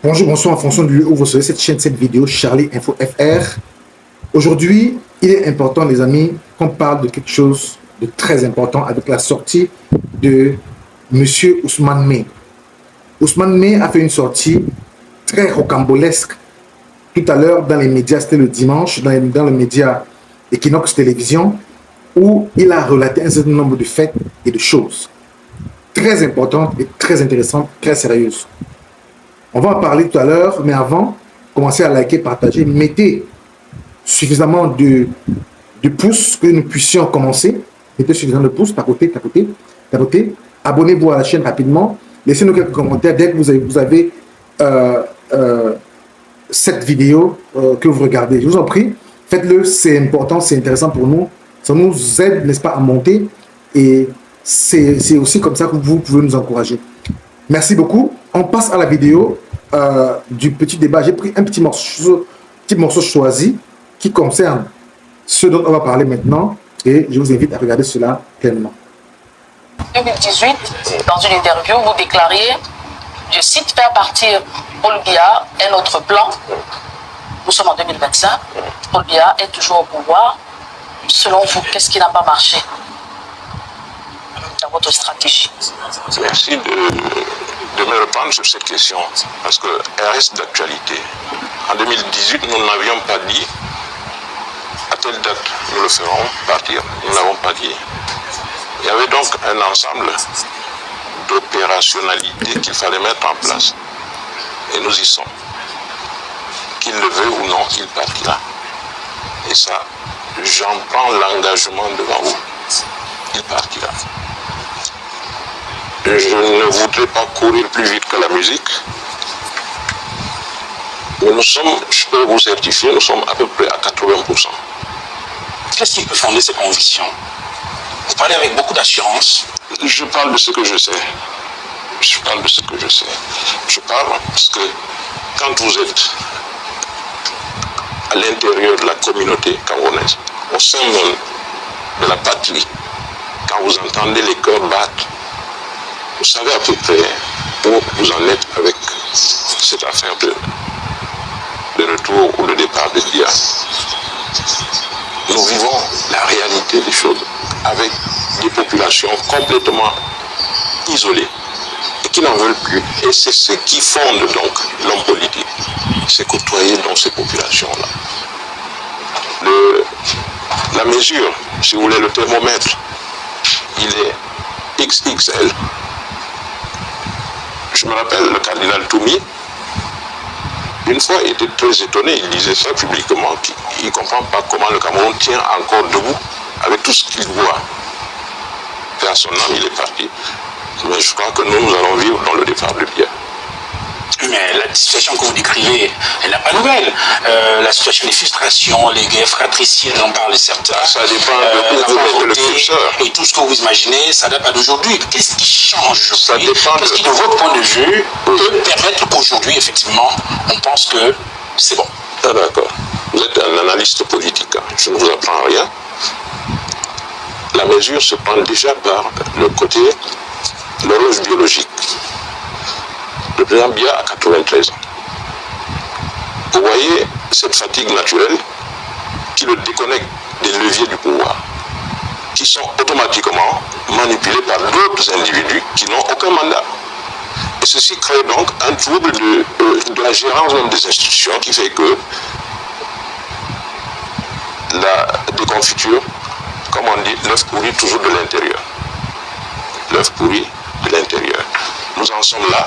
Bonjour, bonsoir en fonction du lieu où vous serez cette chaîne, cette vidéo, Charlie Info FR. Aujourd'hui, il est important, les amis, qu'on parle de quelque chose de très important avec la sortie de Monsieur Ousmane May. Ousmane May a fait une sortie très rocambolesque tout à l'heure dans les médias, c'était le dimanche, dans le média Equinox Télévision, où il a relaté un certain nombre de faits et de choses très importantes et très intéressantes, très sérieuses. On va en parler tout à l'heure, mais avant, commencez à liker, partager, mettez suffisamment de pouces que nous puissions commencer. Mettez suffisamment de pouces, tapotez, tapotez, tapotez. Abonnez-vous à la chaîne rapidement. Laissez-nous quelques commentaires dès que vous avez cette vidéo que vous regardez. Je vous en prie, faites-le, c'est important, c'est intéressant pour nous. Ça nous aide, n'est-ce pas, à monter. Et c'est aussi comme ça que vous pouvez nous encourager. Merci beaucoup. On passe à la vidéo du petit débat. J'ai pris un petit morceau choisi qui concerne ce dont on va parler maintenant et je vous invite à regarder cela pleinement. 2018, dans une interview, vous déclariez, je cite, faire partir Paul Biya est notre plan. Nous sommes en 2025. Paul Biya est toujours au pouvoir. Selon vous, qu'est-ce qui n'a pas marché dans votre stratégie? Merci de me reprendre sur cette question parce qu'elle reste d'actualité. En 2018, nous n'avions pas dit à telle date nous le ferons partir. Nous n'avons pas dit. Il y avait donc un ensemble d'opérationnalités qu'il fallait mettre en place. Et nous y sommes. Qu'il le veuille ou non, il partira. Et ça, j'en prends l'engagement devant vous. Il partira. Je ne voudrais pas courir plus vite que la musique. Mais nous sommes, je peux vous certifier, nous sommes à peu près à 80%. Qu'est-ce qui peut fonder ces convictions? Vous parlez avec beaucoup d'assurance. Je parle de ce que je sais. Je parle de ce que je sais. Je parle parce que quand vous êtes à l'intérieur de la communauté camerounaise, au sein même de la patrie, quand vous entendez les cœurs battre, vous savez à peu près où vous en êtes avec cette affaire de retour ou de départ de Biya. Nous vivons la réalité des choses avec des populations complètement isolées et qui n'en veulent plus. Et c'est ce qui fonde donc l'homme politique, c'est côtoyer donc ces populations-là. La mesure, si vous voulez, le thermomètre, il est XXL. Je me rappelle le cardinal Toumi, une fois il était très étonné, il disait ça publiquement, qu'il ne comprend pas comment le Cameroun tient encore debout avec tout ce qu'il voit. Et à son âme, il est parti. Mais je crois que nous allons vivre dans le départ de Biya. Mais la situation que vous décrivez, elle n'est pas nouvelle. La situation des frustrations, les guerres fratricides, on parle de certains. Ça dépend de où vous mettez le curseur. Et tout ce que vous imaginez, ça ne date pas d'aujourd'hui. Qu'est-ce qui change? Ça dépend Qu'est-ce qui, de votre point de vue, peut permettre qu'aujourd'hui, effectivement, on pense que c'est bon? Ah, d'accord. Vous êtes un analyste politique. Hein. Je ne vous apprends rien. La mesure se prend déjà par le côté, l'horloge biologique. Le président Biya a 93 ans. Vous voyez cette fatigue naturelle qui le déconnecte des leviers du pouvoir, qui sont automatiquement manipulés par d'autres individus qui n'ont aucun mandat. Et ceci crée donc un trouble de la gérance même des institutions qui fait que la déconfiture, comme on dit, l'œuf pourrit toujours de l'intérieur. L'œuf pourrit de l'intérieur. Nous en sommes là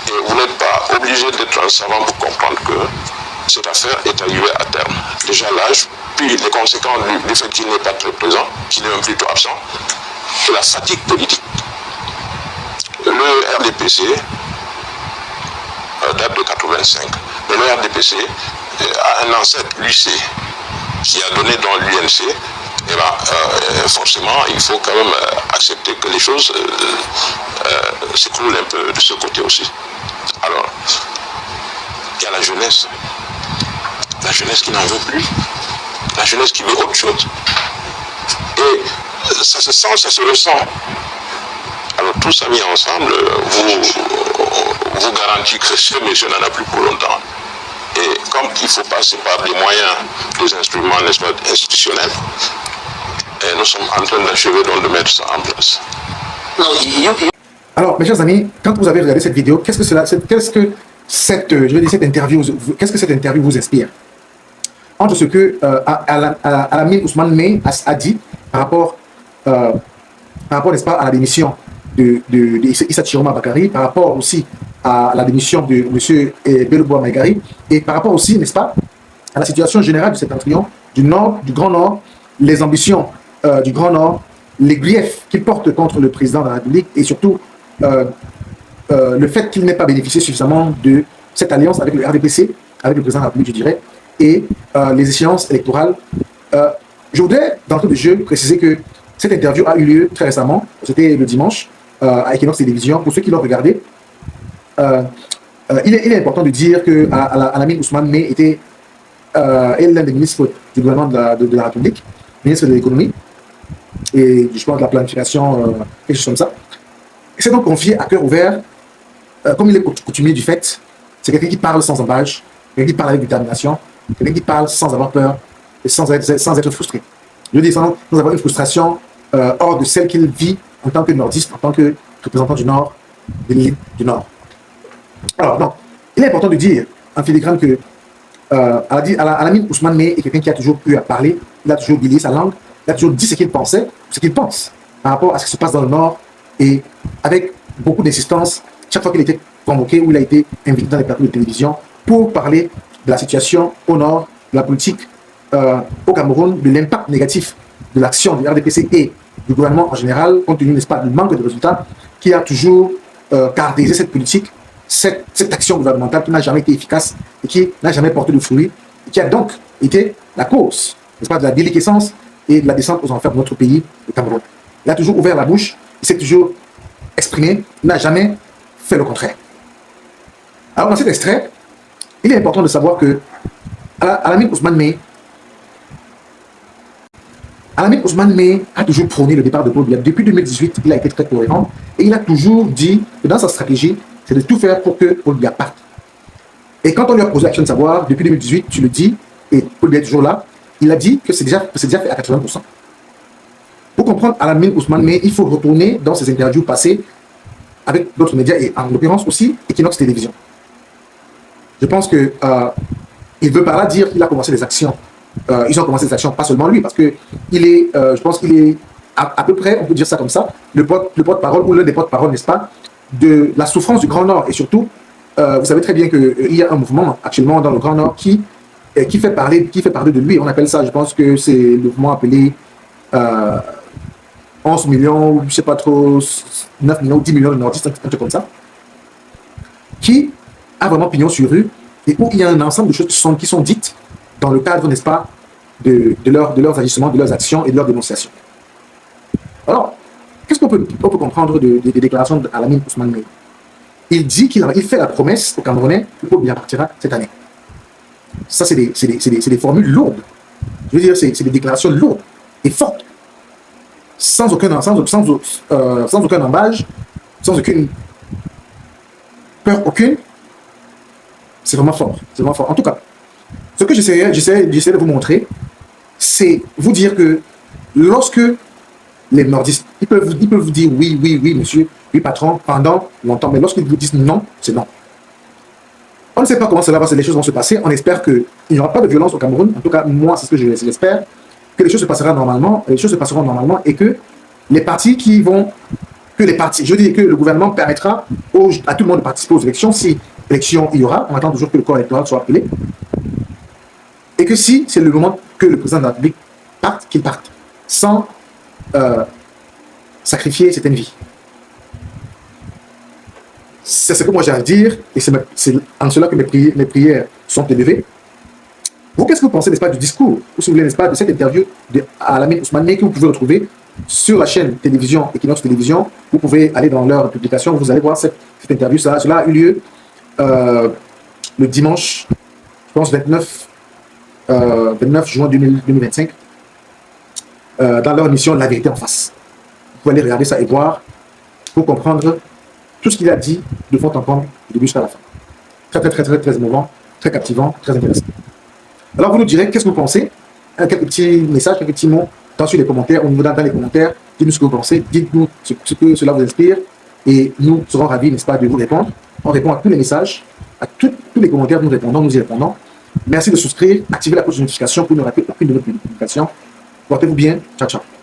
et vous n'êtes pas obligé d'être un savant pour comprendre que cette affaire est arrivée à terme. Déjà l'âge, puis les conséquences du fait qu'il n'est pas très présent, qu'il est même plutôt absent, et la fatigue politique. Le RDPC date de 85, mais le RDPC a un ancêtre, l'UC, qui a donné dans l'UNC. Et bien, forcément, il faut quand même accepter que les choses s'écroulent un peu de ce côté aussi. Alors, il y a la jeunesse qui n'en veut plus, la jeunesse qui veut autre chose. Et ça se sent, ça se ressent. Alors tout ça mis ensemble, vous garantit que ce monsieur n'en a plus pour longtemps. Et comme il faut passer par des moyens, des instruments, n'est-ce pas, institutionnels, et nous sommes en train d'achever donc de mettre ça en place. Alors, mes chers amis, quand vous avez regardé cette vidéo, qu'est-ce que cette interview vous inspire? Entre ce que Al-Amin Ousmane Mey a dit par rapport, n'est-ce pas, à la démission de Issa Chiroma Bakary, par rapport aussi à la démission de M. Bello Maigari, et par rapport aussi, n'est-ce pas, à la situation générale du septentrion, du Nord, du Grand Nord, les ambitions du Grand Nord, les griefs qu'il porte contre le président de la République, et surtout le fait qu'il n'ait pas bénéficié suffisamment de cette alliance avec le RDPC, avec le président de la République, je dirais, et les échéances électorales. Je voudrais, d'entrée de jeu, préciser que cette interview a eu lieu très récemment, c'était le dimanche, à Equinox Télévision. Pour ceux qui l'ont regardé, il est important de dire que Al-Amin Ousmane Mey était l'un des ministres du gouvernement de la République, ministre de l'économie et je pense de la planification, quelque chose comme ça. Il s'est donc confié à cœur ouvert, comme il est coutumier du fait. C'est quelqu'un qui parle sans embâche, quelqu'un qui parle avec détermination, quelqu'un qui parle sans avoir peur et sans être frustré. Je veux dire, sans avoir une frustration hors de celle qu'il vit en tant que nordiste, en tant que représentant du Nord, de l'élite du Nord. Alors, donc, il est important de dire en filigrane que Al-Amin Ousmane Mey est quelqu'un qui a toujours eu à parler, il a toujours délié sa langue, il a toujours dit ce qu'il pensait, ce qu'il pense par rapport à ce qui se passe dans le Nord, et avec beaucoup d'insistance, chaque fois qu'il était convoqué ou il a été invité dans les plateaux de télévision pour parler de la situation au Nord, de la politique au Cameroun, de l'impact négatif de l'action du RDPC et du gouvernement en général, compte tenu, n'est-ce pas, du manque de résultats, qui a toujours caractérisé cette politique, cette action gouvernementale qui n'a jamais été efficace et qui n'a jamais porté de fruits, et qui a donc été la cause, n'est-ce pas, de la déliquescence et de la descente aux enfers de notre pays, le Cameroun. Il a toujours ouvert la bouche, il s'est toujours exprimé, il n'a jamais fait le contraire. Alors dans cet extrait, il est important de savoir que Al-Amin Ousmane Mey a toujours prôné le départ de Paul Biya. Depuis 2018, il a été très cohérent et il a toujours dit que dans sa stratégie, c'est de tout faire pour que Paul Biya parte. Et quand on lui a posé la question de savoir, depuis 2018, tu le dis, et Paul Biya est toujours là, il a dit que c'est déjà fait à 80%. Pour comprendre Al-Amin Ousmane Mey, il faut retourner dans ses interviews passées avec d'autres médias et en l'occurrence aussi Equinox Télévision. Je pense que il veut par là dire qu'il a commencé des actions. Ils ont commencé des actions, pas seulement lui, parce que je pense qu'il est à peu près, on peut dire ça comme ça, le porte-parole ou l'un des porte-parole, n'est-ce pas, de la souffrance du Grand Nord. Et surtout, vous savez très bien qu'il y a un mouvement actuellement dans le Grand Nord qui fait parler de lui. On appelle ça, je pense que c'est le mouvement appelé 11 millions, ou je ne sais pas trop, 9 millions, 10 millions de nordistes, un truc comme ça, qui a vraiment pignon sur rue et où il y a un ensemble de choses qui sont dites dans le cadre, n'est-ce pas, de leurs agissements, de leurs actions et de leurs dénonciations. Alors, qu'est-ce qu'on peut comprendre des déclarations d'Al-Amin Ousmane Mey? Il dit qu'il fait la promesse aux Camerounais que Paul Biya partira cette année. Ça, c'est des formules lourdes. Je veux dire, c'est des déclarations lourdes et fortes. Sans aucun embâche, sans aucune peur aucune. C'est vraiment fort. C'est vraiment fort. En tout cas, ce que j'essaie de vous montrer, c'est vous dire que lorsque les nordistes, ils peuvent vous dire oui, monsieur, oui, patron, pendant longtemps, mais lorsqu'ils vous disent non, c'est non. On ne sait pas comment les choses vont se passer. On espère qu'il n'y aura pas de violence au Cameroun. En tout cas, moi, c'est ce que j'espère, que les choses se passeront normalement, et que les partis je dis que le gouvernement permettra à tout le monde de participer aux élections. Si élection il y aura, on attend toujours que le corps électoral soit appelé. Et que si c'est le moment que le président de la République parte, qu'il parte, sans sacrifier certaines vies. C'est ce que moi j'ai à dire, et c'est en cela que mes prières sont élevées. Vous, qu'est-ce que vous pensez, n'est-ce pas, du discours, ou si vous voulez, n'est-ce pas, de cette interview d'Al-Amin Ousmane Mey que vous pouvez retrouver sur la chaîne télévision Equinox Télévision? Vous pouvez aller dans leur publication, vous allez voir cette interview. Cela a eu lieu le dimanche, je pense 29 juin 2025, dans leur émission La Vérité en face. Vous pouvez aller regarder ça et voir pour comprendre tout ce qu'il a dit de fond en comble du début jusqu'à la fin. Très émouvant, très captivant, très intéressant. Alors vous nous direz qu'est-ce que vous pensez, quelques petits messages, quelques petits mots dans les commentaires, ou dans les commentaires, dites-nous ce que vous pensez, dites-nous ce que cela vous inspire, et nous serons ravis, n'est-ce pas, de vous répondre. On répond à tous les messages, à tous les commentaires, nous y répondons. Merci de souscrire, activez la cloche de notification pour ne rater aucune de nos publications. Portez-vous bien, ciao ciao.